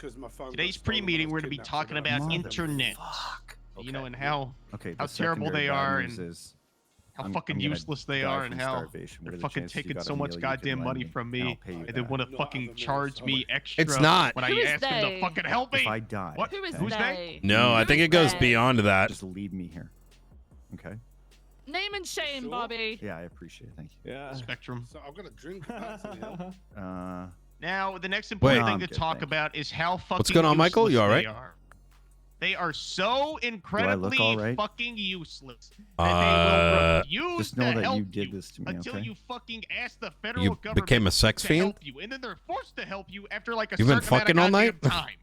because my phone. Today's pre-meeting, we're going to be talking about internet. Okay. You know, and how Okay, how terrible they are, and how fucking I'm gonna useless they die are, and from how starvation. What they're are the fucking chances you taking got so a much meal you can goddamn lend money me, from and I'll me, pay you and they back? want to fucking charge me extra. It's not. When Who I is ask them to they? fucking help me. If I die, What? Who is Who's they? No, I think it goes beyond that. just leave me here. Okay. Name and shame, Sure. Bobby. Yeah, I appreciate it. Thank you. Yeah. Spectrum. So I'm gonna drink. That, Now, the next important No, thing I'm to good, talk thank you. about is how fucking What's going on, Michael? You useless all right? they are. They are so incredibly all right? fucking useless that they will refuse just know to that help you did this to me, until okay? you fucking ask the federal You government became a sex to fiend? help you, and then they're forced to help you after like a You've been certain fucking amount all of goddamn night? time.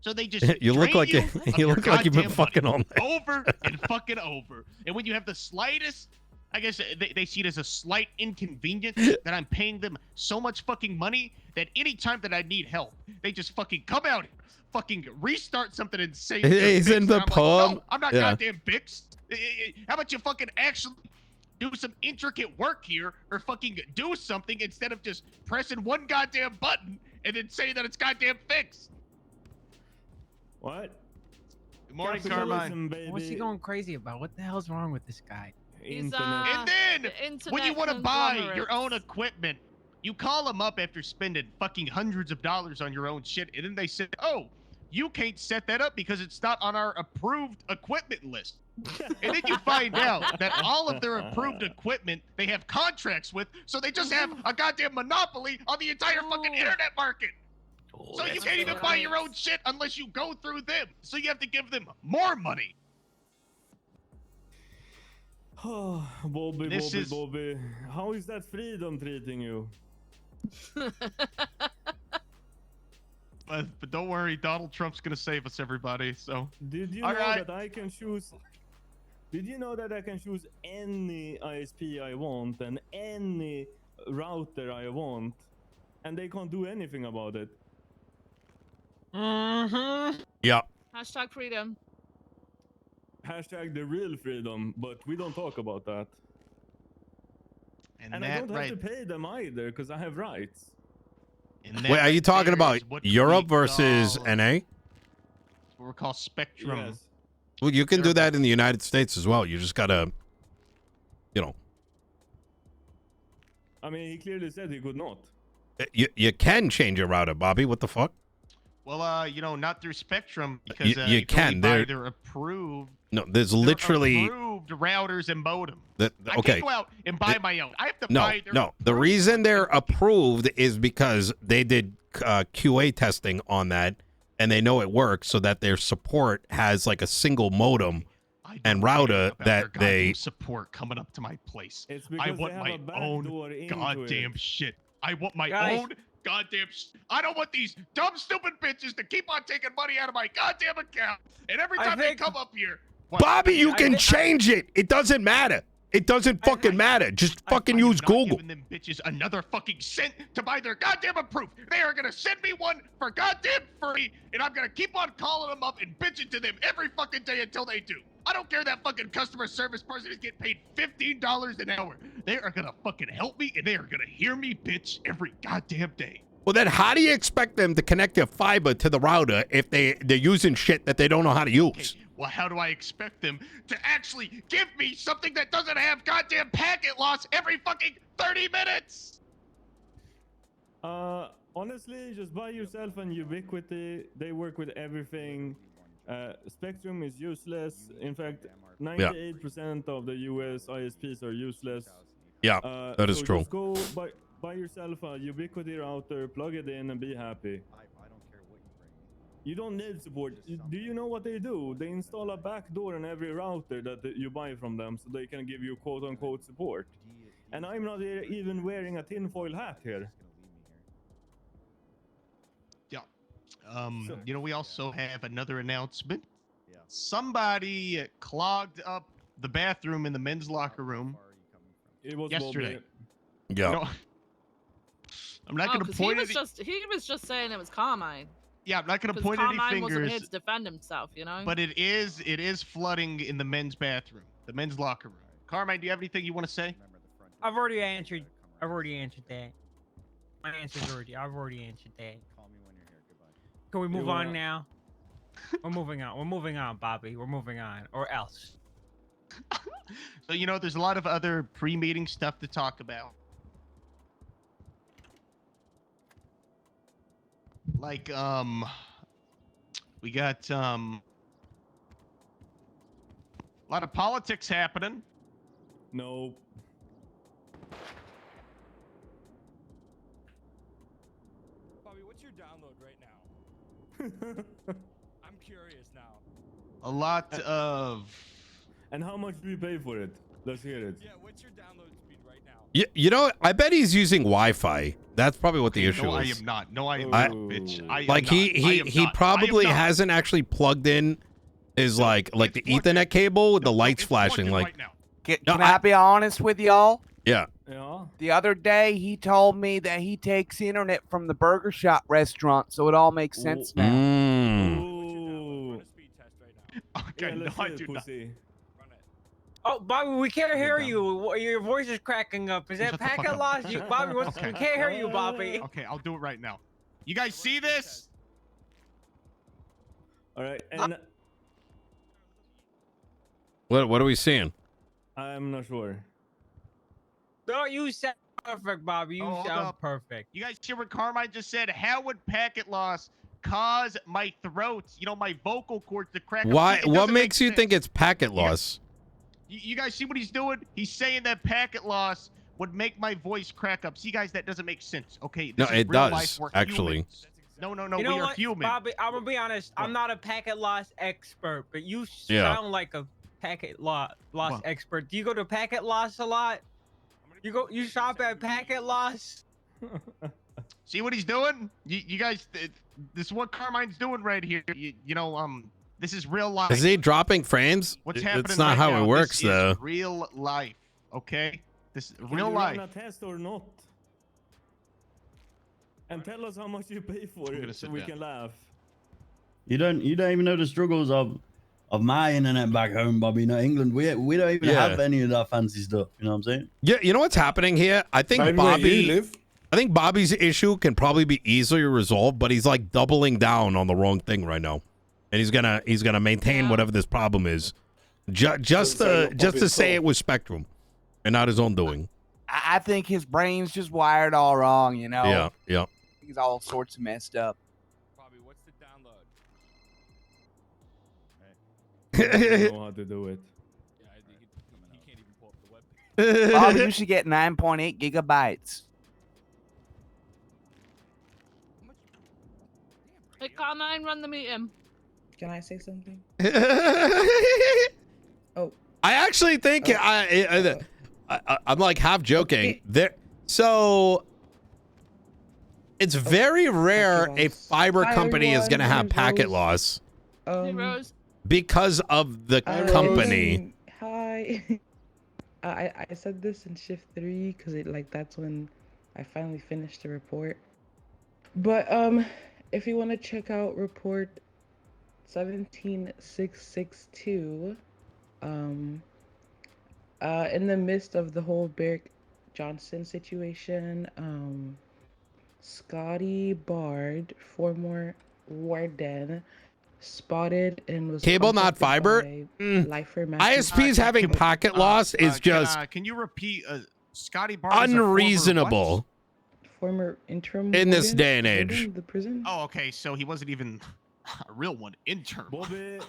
So they just You look drain like you you of your look like you've been goddamn fucking money all night. over and fucking over. And when you have the slightest, I guess they see it as a slight inconvenience that I'm paying them so much fucking money that any time that I need help, they just fucking come out, fucking restart something and say He's in the pub. No, I'm not Yeah. goddamn fixed. How about you fucking actually do some intricate work here, or fucking do something instead of just pressing one goddamn button and then say that it's goddamn fixed. What? Good morning, Capitalism, Carmine. baby. What's he going crazy about? What the hell's wrong with this guy? He's, Internet. And then, the internet when you want to buy conglomerate. your own equipment, you call them up after spending fucking hundreds of dollars on your own shit, and then they say, oh, you can't set that up because it's not on our approved equipment list. And then you find out that all of their approved equipment they have contracts with, so they just have a goddamn monopoly on the entire fucking internet market. So you can't even buy your own shit unless you go through them. So you have to give them more money. Oh, Bobby, This Bobby, is- Bobby. How is that freedom treating you? But don't worry, Donald Trump's gonna save us, everybody. So Did you All know right. that I can choose? Did you know that I can choose any ISP I want and any router I want, and they can't do anything about it? Yeah. Hashtag freedom. Hashtag the real freedom, but we don't talk about that. and And I that don't have right. to pay them either, because I have rights. And that Wait, are you right talking there about is what Europe we versus call- NA? what we call spectrum. Yes. Well, you can do Europe. that in the United States as well. You just gotta, you know, I mean, he clearly said he could not. you can change your router, Bobby. What the fuck? Well, you know, not through Spectrum because You can only can. buy their approved. No, there's their literally approved routers and modem. I okay. can't go out and buy my own. I have to No, buy their no. The approved reason one. they're approved is because they did QA testing on that, and they know it works, so that their support has like a single modem I don't and care router about that their goddamn they- support coming up to my place. It's I because want they have my a back own door into goddamn it. shit. I want my Guys. own goddamn I don't want these dumb, stupid bitches to keep on taking money out of my goddamn account. And every I time they think- come up here, what? Bobby, you I can thi- change it. It doesn't matter. It doesn't fucking matter. Just fucking I am use not Google. giving them bitches another fucking cent to buy their goddamn approved. They are gonna send me one for goddamn free, and I'm gonna keep on calling them up and bitching to them every fucking day until they do. I don't care that fucking customer service person is getting paid $15 an hour. They are gonna fucking help me, and they are gonna hear me bitch every goddamn day. Well, then how do you expect them to connect their fiber to the router if they're using shit that they don't know how to Okay, use? well, how do I expect them to actually give me something that doesn't have goddamn packet loss every fucking 30 minutes? Honestly, just buy yourself an Ubiquity. They work with everything. Spectrum is useless. In fact, 98% of the US ISPs are useless. Yeah, that is so true. Just go buy yourself a Ubiquity router, plug it in, and be happy. I don't care what you bring me. You don't need support. Do you know what they do? They install a backdoor in every router that you buy from them, so they can give you quote-unquote support. And I'm not even wearing a tinfoil hat here. Yeah. So- You know, we also have another announcement. Yeah. Somebody clogged up the bathroom in the men's locker room. It was Yesterday. Bobby. Yeah. You know, I'm not Oh, gonna 'cause point he any. was just saying it was Carmine. Yeah, I'm not gonna Because point any Carmine wasn't here fingers. to defend himself, you know. But it is flooding in the men's bathroom, the men's locker room. Carmine, do you have anything you want to say? I've already answered. I've already answered that. My answer's already. I've already answered that. Call me when you're here. Goodbye. Can we move You, on now? We're moving on. We're moving on, Bobby. We're moving on. Or else. So, you know, there's a lot of other pre-meeting stuff to talk about. Like, we got, a lot of politics happening. No. Bobby, what's your download right now? I'm curious now. A lot of... And how much do you pay for it? Let's hear it. Yeah, what's your download speed right now? You know, I bet he's using Wi-Fi. That's probably what the issue No, I is. am not. No, I am I- not, bitch. I am Like not. I am he not. probably I am not. hasn't actually plugged in his like the it's plugged Ethernet cable with the No, lights it's plugged flashing. in Like, right now. Can, No, can I be honest with y'all? yeah. Yeah. The other day, he told me that he takes internet from the burger shop restaurant, so it all makes sense now. Mm. Ooh. Run a speed test right now. Okay, Yeah, no, let's I hear it, do not. pussy. Run it. Oh, Bobby, we can't hear down. you. Your voice is cracking up. Is that Shut the fuck packet up. loss? Bobby, we Okay. can't hear you, Bobby. Okay, I'll do it right now. You guys see this? All right. And What are we seeing? I'm not sure. No, you sound perfect, Bobby. You Oh, hold sound up. perfect. You guys hear what Carmine just said? How would packet loss cause my throat, you know, my vocal cords to crack? up? Why? It What doesn't make makes you sense. think it's packet You guys- loss? You guys see what he's doing? He's saying that packet loss would make my voice crack up. See, guys, that doesn't make sense. Okay, No, this is it real does, life. We're actually. humans. No, You we know are what, human. Bobby? I'm gonna be honest. I'm What? not a packet loss expert, but you Yeah. sound like a packet loss What? expert. Do you go to packet loss a lot? You shop at packet loss? See what he's doing? You guys, this is what Carmine's doing right here. You know, this is real life. Is he dropping frames? What's happening It's not right how now, it works, this though. Is real life, okay? This is Can real you life. run a test or not? And tell us how much you pay for I'm gonna it so sit we down. can laugh. You don't even know the struggles of my internet back home, Bobby. You know, England, we don't even Yeah. have any of that fancy stuff. You know what I'm saying? Yeah, you know what's happening here? I think Right where you Bobby. live? I think Bobby's issue can probably be easily resolved, but he's like doubling down on the wrong thing right now, and he's gonna maintain Yeah. whatever this problem is, just So to Bobby's say fault. it was Spectrum, and not his own doing. I think his brain's just wired all wrong, you know? Yeah, yeah. He's all sorts of messed up. Bobby, what's the download? I don't know how to do it. Yeah, he can't even pull up the web. Bobby, you should get 9.8 gigabytes. Hey, Carmine, run the meeting. Can I say something? Oh, I actually think I'm like half joking. Okay. There, so it's very rare a loss. fiber Hi, company is everyone. gonna have My name's packet Rose. loss Hey, Rose. because of the company. Hi. I said this in shift 3 because that's when I finally finished the report. But if you want to check out report 17662, in the midst of the whole Barrick Johnson situation, Scotty Bard, former warden, spotted and was Cable, not contacted fiber? by Mm. Lifer Matthew ISPs having pocket loss is just Can you repeat? Scotty Barnes is a former unreasonable what? former interim in this warden day and warden age. of the prison. Oh, okay. So he wasn't even a real one. Intern. Bobby.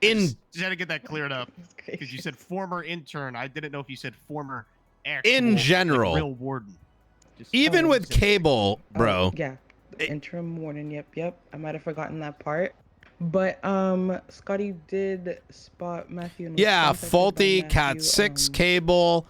In Just had to get that cleared up That's because you crazy. said former intern. I didn't know if you said former actual, In general. real warden. Just even Oh, with cable, bro. Yeah, the It- interim warden. Yep. I might have forgotten that part. But Scotty did spot Matthew. And was Yeah, contacted by faulty Matthew, Cat 6 cable.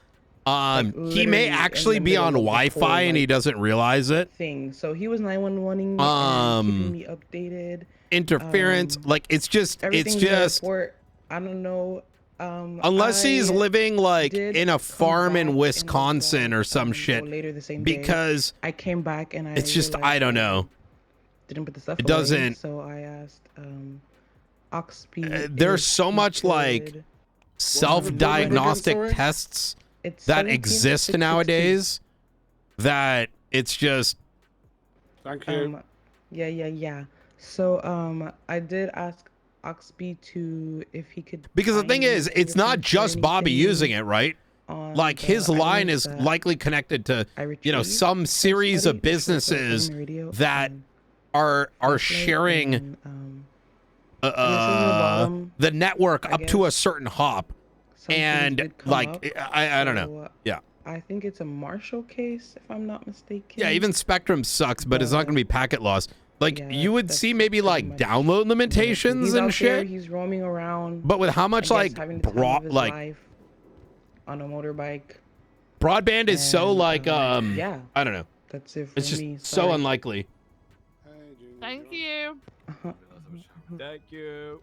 He may literally actually in the be on middle of the Wi-Fi whole, and he doesn't realize it. thing. So he was 911 and keeping me updated. Interference, like it's Everything in the just report, I don't know. unless he's I living like did in a come farm back in and Wisconsin was, or some go shit, later the same day. because I came back and I it's just I realized don't know. didn't put the stuff It away, doesn't- So I asked Oxpeed. There's if so he much like could- self-diagnostic sorry? tests it's that 17 to exist 660. nowadays that it's just Thank you. Yeah. So I did ask Oxby to if he could. Because the find thing me is, it's not fingerprints or just Bobby anything using it, right? on Like the his line items is that likely connected to, I you know, retrieved some from series Study, of which was, like, businesses on the radio that and are Flashlight, sharing and it says in the bottom, the network I up to a guess, certain hop, some things and did come like up, I don't know. so Yeah. I think it's a Marshall case, if I'm not mistaken. Yeah, even Spectrum sucks, but it's not going to be packet loss. Like yeah, you would that's see maybe pretty like much download limitations he's and out there, shit. he's roaming around. But with how much I guess, like having the time of his like life on a motorbike. broadband is so And, like yeah, I don't know. that's it for It's just me. so Sorry. unlikely. Thank you. Thank you.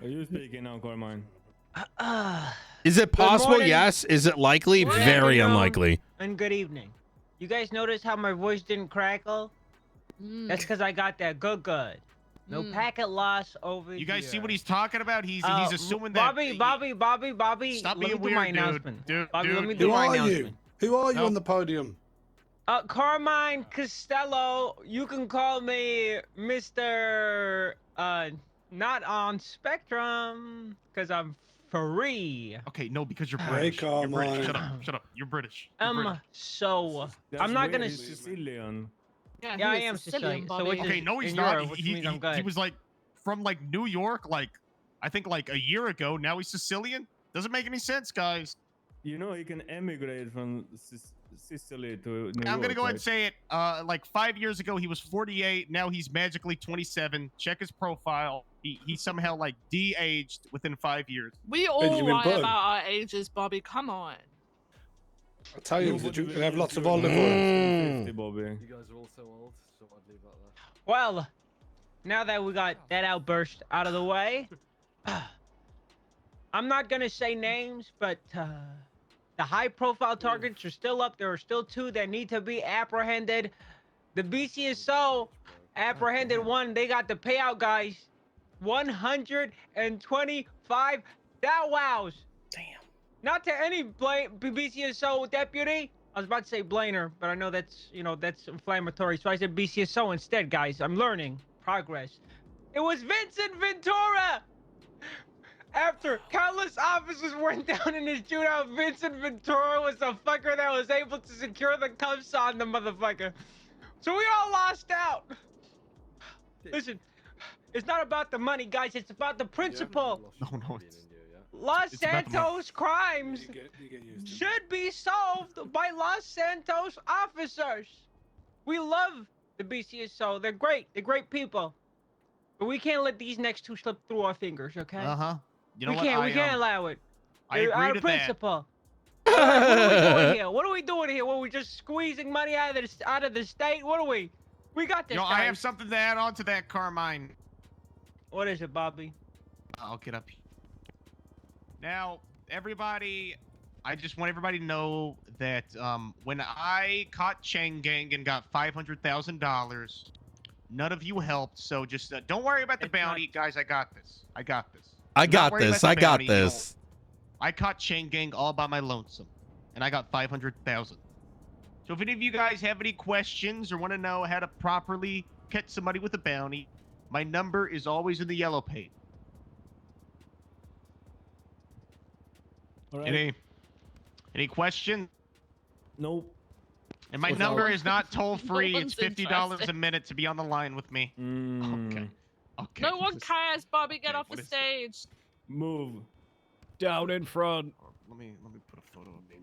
Are you speaking now, Carmine? Is it possible? morning. Yes. Is it likely? Good Very afternoon. unlikely. And good evening. You guys notice how my voice didn't crackle? That's because I got that good. No packet loss over here. You guys see what he's talking about? He's assuming that. Bobby. Stop let me being do my weird, announcement. dude. Bobby, let me Dude, do Who my are you? announcement. Who are you Nope. on the podium? Carmine Costello. You can call me Mr. Not on Spectrum, because I'm free. Okay, no, because you're Hey, British. You're British. Carmine. Shut up. Shut up. You're British. You're British. So That's I'm not weird, gonna. he's Sicilian. Yeah, I am Sicilian. So what Okay, no, he's in not. Europe, which He means I'm good. was like from like New York, like I think like a year ago. Now he's Sicilian. Doesn't make any sense, guys. You know he can emigrate from Sicily to New York. I'm gonna go ahead right? and say it. Like 5 years ago, he was 48. Now he's magically 27. Check his profile. He somehow like de-aged within 5 years. We all Benjamin lie Button. about our ages, Bobby. Come on. I tell you, the Nobody Duke can have believes lots of you're olive less oil. than 50, Bobby. You guys are all so old, so I'd leave that there. Well, now that we got that outburst out of the way, I'm not gonna say names, but the high-profile targets are still up. There are still 2 that need to be apprehended. The BCSO apprehended 1. They got the payout, guys. 125 wows. Damn. Not to any BCSO deputy. I was about to say Blainer, but I know that's, that's inflammatory. So I said BCSO instead, guys. I'm learning. Progress. It was Vincent Ventura! After countless officers went down in his shootout, Vincent Ventura was the fucker that was able to secure the cuffs on the motherfucker. So we all lost out. Listen, it's not about the money, guys. It's about the principle. No, Los It's about the money. Santos crimes You get used to it. should be solved by Los Santos officers. We love the BCSO. They're great. They're great people. But we can't let these next 2 slip through our fingers, okay? Uh-huh. You know we what? can't. I, We can't allow it. I They're agree out to of that. principle. All right, what are we doing here? What are we doing here? What, we just squeezing money out of the state? What are we? We got this. Yo, I have guys. something to add on to that, Carmine. What is it, Bobby? I'll get up here. Now, everybody, I just want everybody to know that when I caught Chang Gang and got $500,000, none of you helped. So just don't worry about the It's not- bounty, guys. I got this. I got this. I Do not got worry this. about I the got bounty, you know. this. I caught Chang Gang all by my lonesome, and I got 500,000. So if any of you guys have any questions or want to know how to properly catch somebody with a bounty, my number is always in the yellow page. All right. Any questions? Nope. And my What's number up? is not toll free. No It's one's $50 a interested. minute to be on the line with me. Okay. Okay. No one cares, Bobby. Get Okay, off what the is that? stage. Move. Down in front. Let me put a photo of me.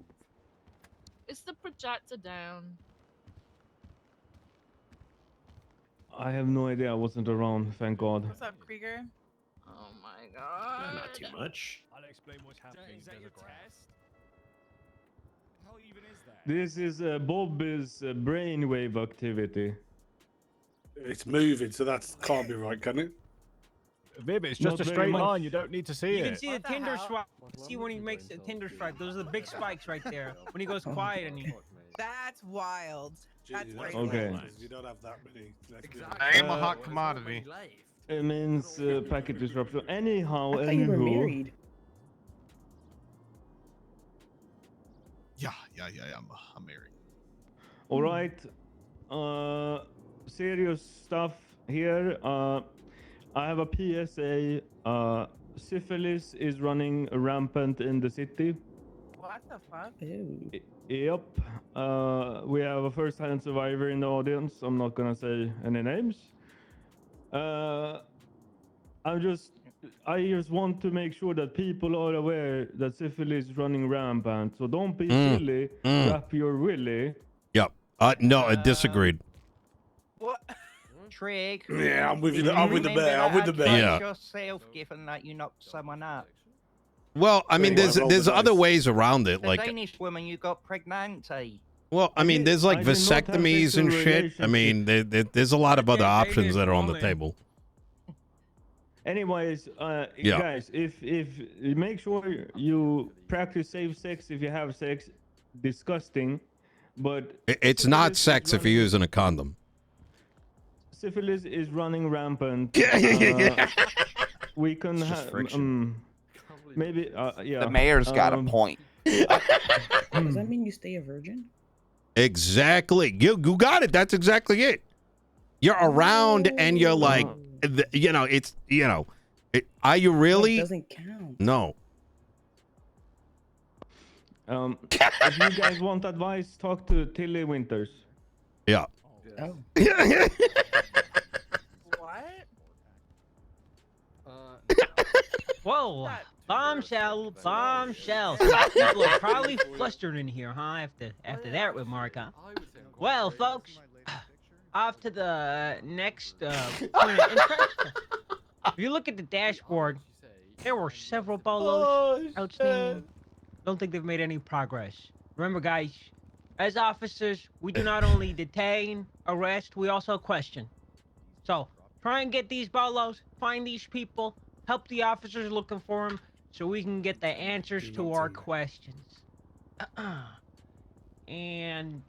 Is the projector down? I have no idea. I wasn't around. Thank God. What's up, Krieger? Oh my god. Not too much. I'll explain what's happening. Is that your test? How even is that? This is Bob's brainwave activity. It's moving, so that can't be right, can it? Maybe it's Not just a very straight much. line. You don't need to see You it. can see the Tinder swipe. See when he makes a Tinder swipe. Those are the big spikes right there. When he goes quiet and he. That's wild. That's Gee, great. Okay. because You don't have that many. I am a hot commodity. It means packet disruption. Anyhow, I thought you were anywho. married. Yeah. I'm married. All right. Serious stuff. here, I have a PSA. Syphilis is running rampant in the city. What the fuck? Yep. We have a first-hand survivor in the audience. I'm not gonna say any names. I just want to make sure that people are aware that syphilis is running rampant. So don't be silly. Wrap your willy. Yep. No, I disagreed. What? Trig. Yeah, I'm with you. I'm with the bear. I'm with the bear. Yeah. Yourself, given that you knocked someone up. Well, I mean, there's other ways around it. The Like, Danish woman you got pregnant. well, I mean, there's like I did not have vasectomies and sexual shit. I mean, there's a lot of other options that are on the table. Anyways, Yeah. guys, if make sure you practice safe sex if you have sex. Disgusting, but It's not sex if you're using a condom. syphilis is running rampant. We can have maybe yeah. The mayor's got a point. Does that mean you stay a virgin? Exactly. You got it. That's exactly it. You're around and you're like, you know, it's, you know, are you really? It doesn't count. No. If you guys want advice, talk to Tilly Winters. Yeah. Oh. What? Whoa. Bombshell. Bombshell. People are probably flustered in here, huh? After that remark, huh? Well, folks, off to the next point of interest. If you look at the dashboard, there were several bolos outstanding. Don't think they've made any progress. Remember, guys, as officers, we do not only detain, arrest, we also question. So, try and get these bolos, find these people, help the officers looking for them, so we can get the answers to our questions. And,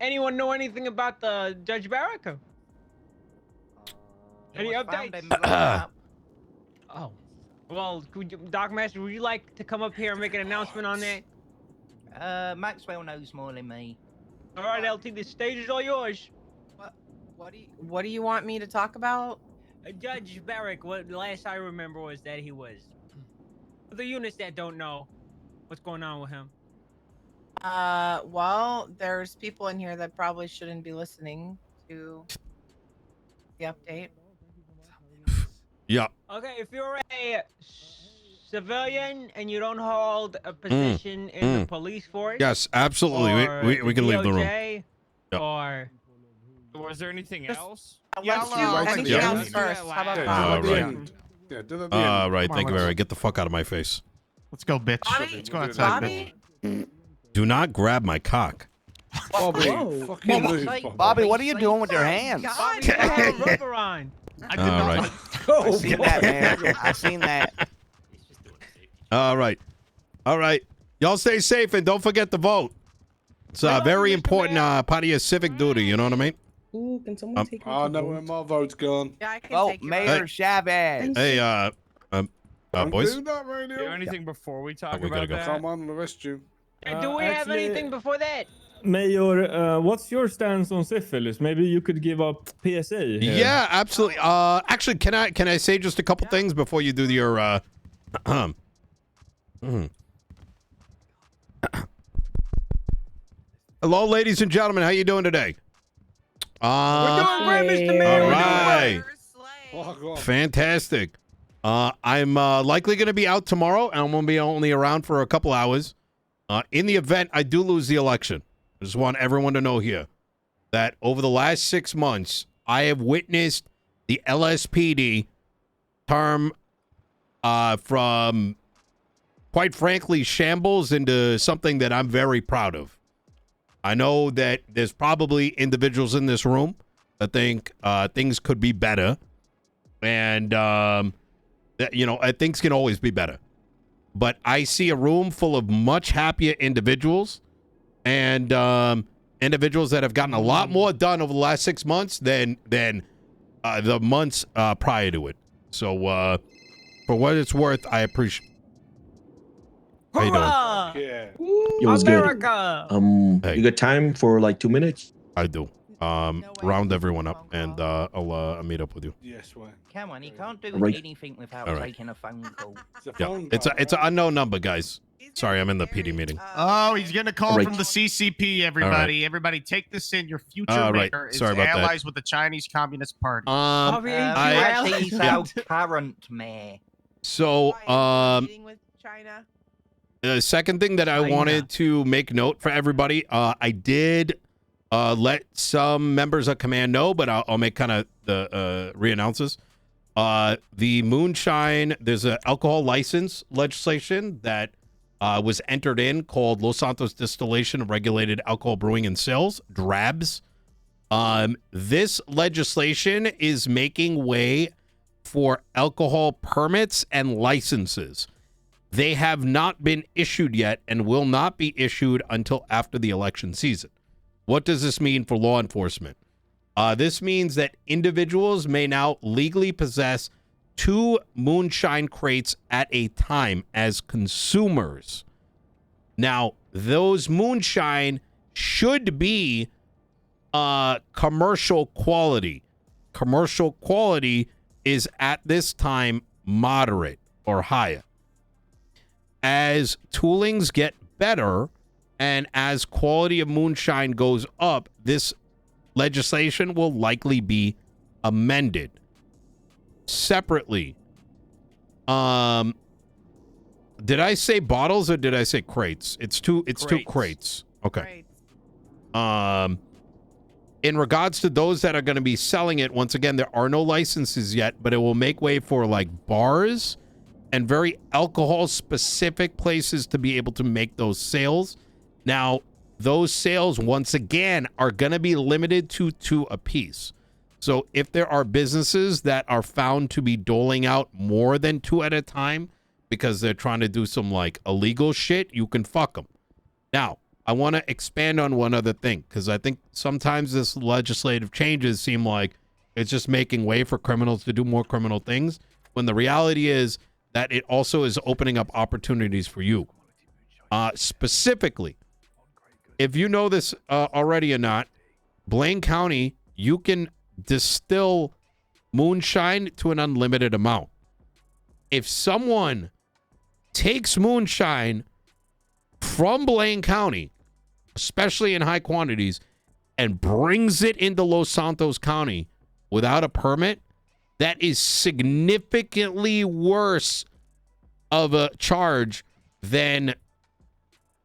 anyone know anything about the Judge Barrack? Any updates? Oh, well, Doc Master, would you like to come up here and make an announcement on that? Maxwell knows more than me. All right, LT, the stage is all yours. What do you want me to talk about? Judge Barrack, what last I remember was that he was. For the units that don't know, what's going on with him? Well, there's people in here that probably shouldn't be listening to the update. Yeah. Okay, if you're a civilian and you don't hold a position in the police force. Yes, absolutely. We can leave the room. DOJ, Yep. Or was there anything else? Let's do anything else first. How about that? All right. Yeah, do that. All right. Thank you very much. Get the fuck out of my face. Let's go, bitch. Bobby? Let's go outside, Bobby? bitch. Do not grab my cock. Bobby, Whoa. fucking move, Bobby, what are you doing with your hands? Bobby, you have a rubber on. I did All not. right. I seen that, man. I seen that. All right. All right. Y'all stay safe and don't forget to vote. It's a very important part of your civic duty. You know what I mean? Ooh, can someone take me I to know vote? where my vote's gone. Yeah, I can Oh, take you. Mayor Chavez. Hey, boys. Do that right Do now. anything before we talk we gotta about go. that? Come on, arrest you. Hey, do we have actually- anything before that? Mayor, what's your stance on syphilis? Maybe you could give up PSA. Here. Yeah, absolutely. Actually, can I say just a couple things before you do your Hello, ladies and gentlemen. How you doing today? We're doing great, Mr. Mayor. All We're doing right. Fuck off. Fantastic. I'm likely going to be out tomorrow, and I'm going to be only around for a couple hours. In the event I do lose the election, I just want everyone to know here that over the last 6 months, I have witnessed the LSPD turn from, quite frankly, shambles into something that I'm very proud of. I know that there's probably individuals in this room that think things could be better, and that, things can always be better. But I see a room full of much happier individuals, and individuals that have gotten a lot more done over the last 6 months than the months prior to it. So, for what it's worth, I appreciate. How you doing? Hurrah! Yeah. Yo, what's good? America! Hey. You got time for like 2 minutes? I do. Round everyone up, and I'll meet up with you. Yes, way. Come on, he can't do Right. anything without All right. taking a phone call. Yeah, it's an unknown number, guys. Sorry, I'm in the PD meeting. Oh, he's getting a call Right. from the CCP, everybody. Everybody, take this in. Your future Right. mayor is Sorry about that. allies with the Chinese Communist Party. Bobby, ain't you Actually, he's allies? our current mayor. So, Meeting with China. the second thing that I wanted to make note for everybody, I did let some members of command know, but I'll make kind of the re-announces. The moonshine, there's an alcohol license legislation that was entered in called Los Santos Distillation of Regulated Alcohol Brewing and Sales, DRABS. This legislation is making way for alcohol permits and licenses. They have not been issued yet and will not be issued until after the election season. What does this mean for law enforcement? This means that individuals may now legally possess 2 moonshine crates at a time as consumers. Now, those moonshine should be commercial quality. Commercial quality is at this time moderate or higher. As toolings get better and as quality of moonshine goes up, this legislation will likely be amended. Separately, did I say bottles or did I say crates? It's two crates. Okay. In regards to those that are going to be selling it, once again, there are no licenses yet, but it will make way for like bars and very alcohol specific places to be able to make those sales. Now, those sales, once again, are going to be limited to 2 apiece. So if there are businesses that are found to be doling out more than 2 at a time because they're trying to do some like illegal shit, you can fuck them. Now, I want to expand on one other thing because I think sometimes this legislative changes seem like it's just making way for criminals to do more criminal things, when the reality is that it also is opening up opportunities for you. Specifically, if you know this already or not, Blaine County, you can distill moonshine to an unlimited amount. If someone takes moonshine from Blaine County, especially in high quantities, and brings it into Los Santos County without a permit, that is significantly worse of a charge than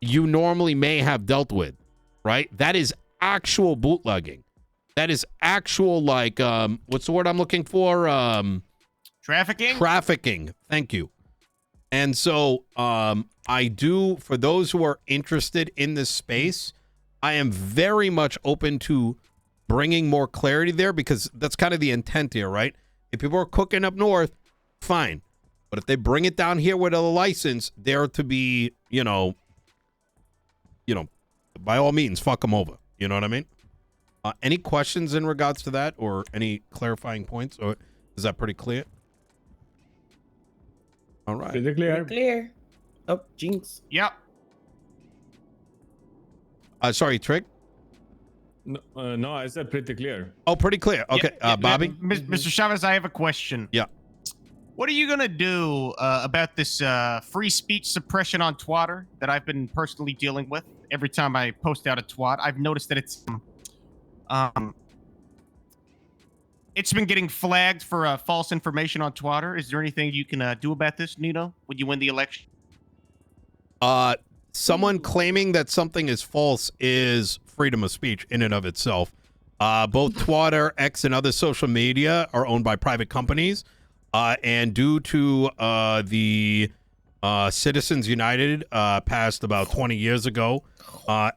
you normally may have dealt with, right? That is actual bootlegging. That is actual, like, what's the word I'm looking for? Trafficking? Trafficking. Thank you. And so I do, for those who are interested in this space, I am very much open to bringing more clarity there because that's kind of the intent here, right? If people are cooking up north, fine. But if they bring it down here with a license, they're to be, you know, by all means, fuck them over. You know what I mean? Any questions in regards to that or any clarifying points? Or is that pretty clear? All right. Pretty clear. Clear. Oh, jinx. Yep. Sorry, Trick. No, I said pretty clear. Oh, pretty clear. Okay, Bobby. Mr. Chavez, I have a question. Yeah. What are you gonna do about this free speech suppression on Twitter that I've been personally dealing with? Every time I post out a twat, I've noticed that it's been getting flagged for false information on Twitter. Is there anything you can do about this, Nino, when you win the election? Someone claiming that something is false is freedom of speech in and of itself. Both Twitter, X, and other social media are owned by private companies. And due to the Citizens United passed about 20 years ago,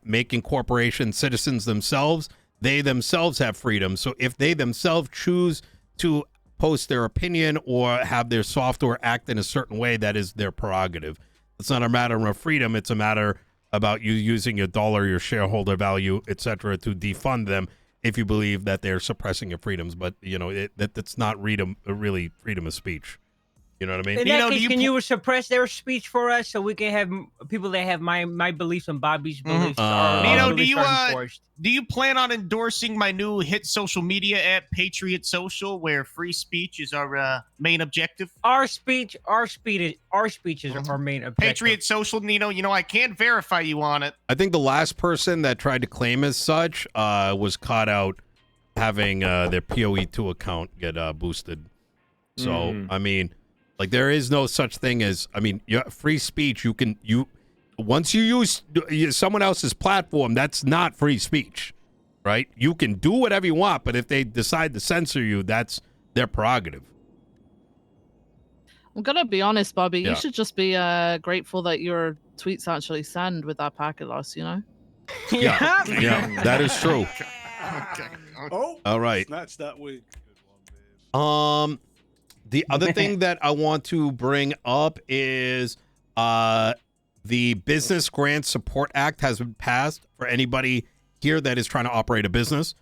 making corporations citizens themselves, they themselves have freedom. So if they themselves choose to post their opinion or have their software act in a certain way, that is their prerogative. It's not a matter of freedom. It's a matter about you using your dollar, your shareholder value, etc., to defund them if you believe that they're suppressing your freedoms. But, you know, that's not really freedom of speech. You know what I mean? In Nino, that do case, you can pl- you suppress their speech for us so we can have people that have my beliefs and Bobby's beliefs are Nino, beliefs are enforced? do you plan on endorsing my new hit social media app, Patriot Social, where free speech is our main objective? Our speeches are our main objective. Patriot Social, Nino. You know I can't verify you on it. I think the last person that tried to claim as such was caught out having their PoE2 account get boosted. So, I mean, like, there is no such thing as, I mean, free speech. Once you use someone else's platform, that's not free speech, right? You can do whatever you want, but if they decide to censor you, that's their prerogative. I'm gonna be honest, Bobby. Yeah. You should just be grateful that your tweets actually send with that packet loss. You know. Yeah, yeah, that is true. Okay. Oh, All right. snatch that wig. The other thing that I want to bring up is the Business Grant Support Act has been passed for anybody here that is trying to operate a business.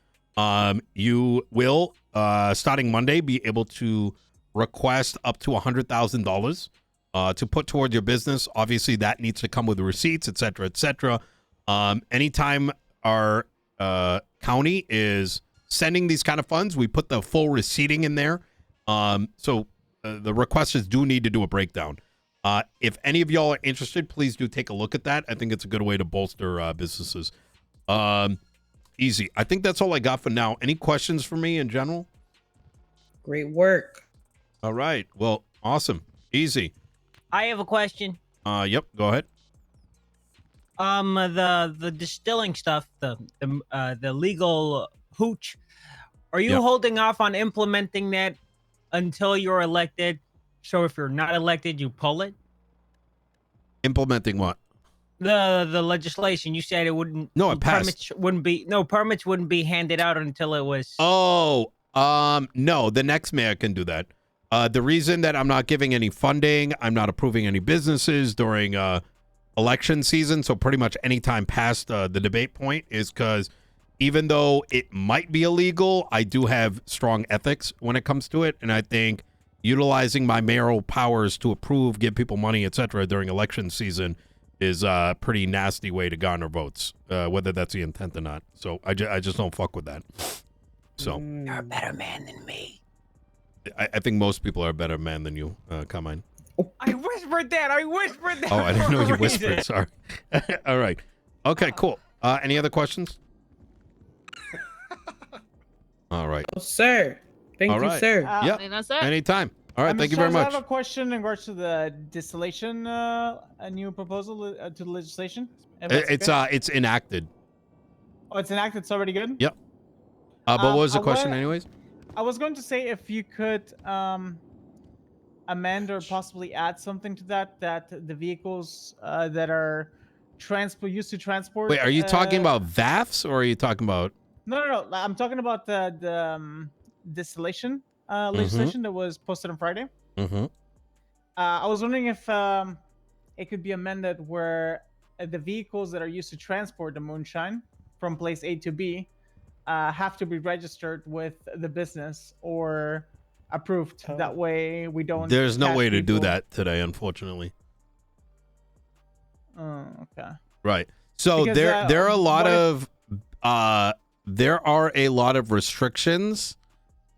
You will, starting Monday, be able to request up to $100,000 to put toward your business. Obviously, that needs to come with receipts, et cetera, et cetera. Anytime our county is sending these kind of funds, we put the full receipting in there. So the requesters do need to do a breakdown. If any of y'all are interested, please do take a look at that. I think it's a good way to bolster businesses. Easy. I think that's all I got for now. Any questions for me in general? Great work. All right. Well, awesome. Easy. I have a question. Yep. Go ahead. The distilling stuff, the legal hooch. Are you Yep. holding off on implementing that until you're elected? So if you're not elected, you pull it. Implementing what? The legislation. You said it wouldn't. No, it passed. Permits wouldn't be handed out until it was. Oh, no, the next mayor can do that. The reason that I'm not giving any funding, I'm not approving any businesses during election season, so pretty much any time past the debate point, is because even though it might be illegal, I do have strong ethics when it comes to it, and I think utilizing my mayoral powers to approve, give people money, etc. during election season is a pretty nasty way to garner votes, whether that's the intent or not. So I just don't fuck with that. So You're a better man than me. I think most people are a better man than you, Carmine. I whispered that. Oh, I didn't know you for a whispered. reason. Sorry. All right. Okay, cool. Any other questions? All right. Oh, sir. Thank All you, right. sir. Yep. And that's it. Anytime. All right. Thank you Mr. very Charles, much. I have a question in regards to the distillation, a new proposal to the legislation. If that's okay. It's enacted. Oh, it's enacted. It's already good. Yep. But what was the I question, wa- anyways? I was going to say if you could amend or possibly add something to that the vehicles that are used to transport. Wait, are you talking about VAFs or are you talking about? No. I'm talking about the distillation legislation that was posted on Friday. Mm-hmm. I was wondering if it could be amended where the vehicles that are used to transport the moonshine from place A to B have to be registered with the business or approved. That way we don't. There's no catch way to do people- that today, unfortunately. Oh, okay. Right. So Because, there are a lot what if- of there are a lot of restrictions,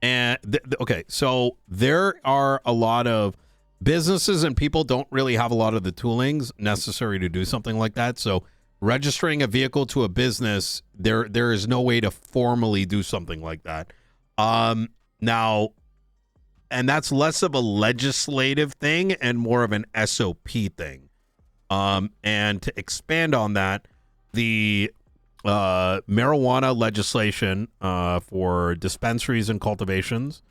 and okay, so there are a lot of businesses and people don't really have a lot of the toolings necessary to do something like that. So registering a vehicle to a business, there is no way to formally do something like that. Now, and that's less of a legislative thing and more of an SOP thing. And to expand on that, the marijuana legislation for dispensaries and cultivations,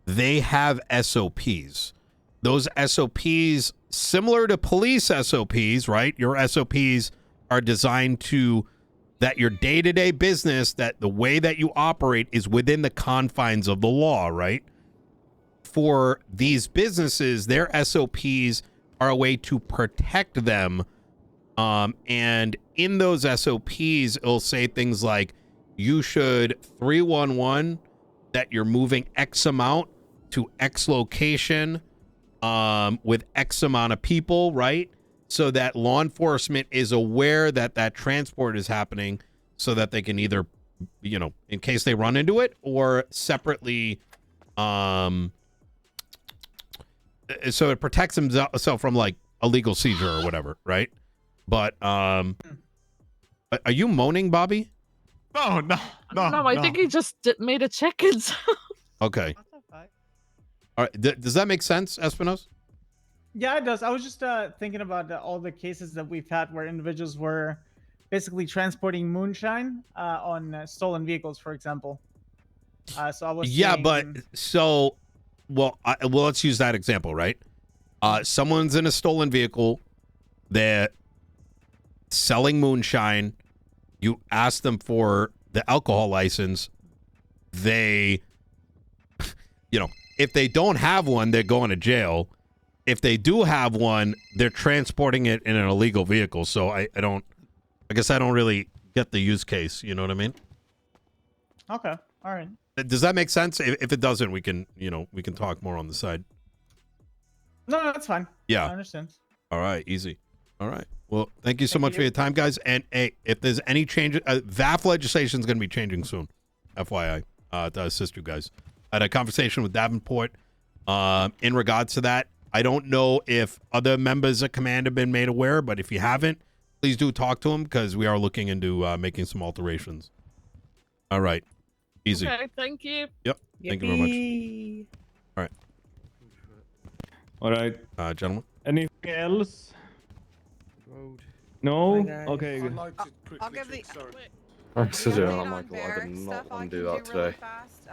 they have SOPs. Those SOPs, similar to police SOPs, right? Your SOPs are designed to that your day-to-day business, that the way that you operate is within the confines of the law, right? For these businesses, their SOPs are a way to protect them. And in those SOPs, it'll say things like you should 311 that you're moving X amount to X location with X amount of people, right? So that law enforcement is aware that that transport is happening, so that they can either, you know, in case they run into it, or separately, so it protects himself from like illegal seizure or whatever, right? But are you moaning, Bobby? No. No, I think he just made a check-in. Okay. All right. Does that make sense, Espinos? Yeah, it does. I was just thinking about all the cases that we've had where individuals were basically transporting moonshine on stolen vehicles, for example. So I was But so, well, let's use that example, right? Someone's in a stolen vehicle. They're selling moonshine. You ask them for the alcohol license. They, you know, if they don't have one, they're going to jail. If they do have one, they're transporting it in an illegal vehicle. So I guess I don't really get the use case. You know what I mean? Okay. All right. Does that make sense? If it doesn't, we can talk more on the side. No, that's fine. Yeah. I understand. All right. Easy. All right. Well, thank you so much for your time, guys. And hey, if there's any change, VAF legislation is going to be changing soon. FYI, to assist you guys. I had a conversation with Davenport in regards to that. I don't know if other members of command have been made aware, but if you haven't, please do talk to them, because we are looking into making some alterations. All right. Easy. Okay, thank you. Yep. Thank you very much. All right. Gentlemen. Anything else? No? Okay. I'll give the. Thanks for the doing update that, on Michael. I Barrack did stuff not I want can to do that really today. fast.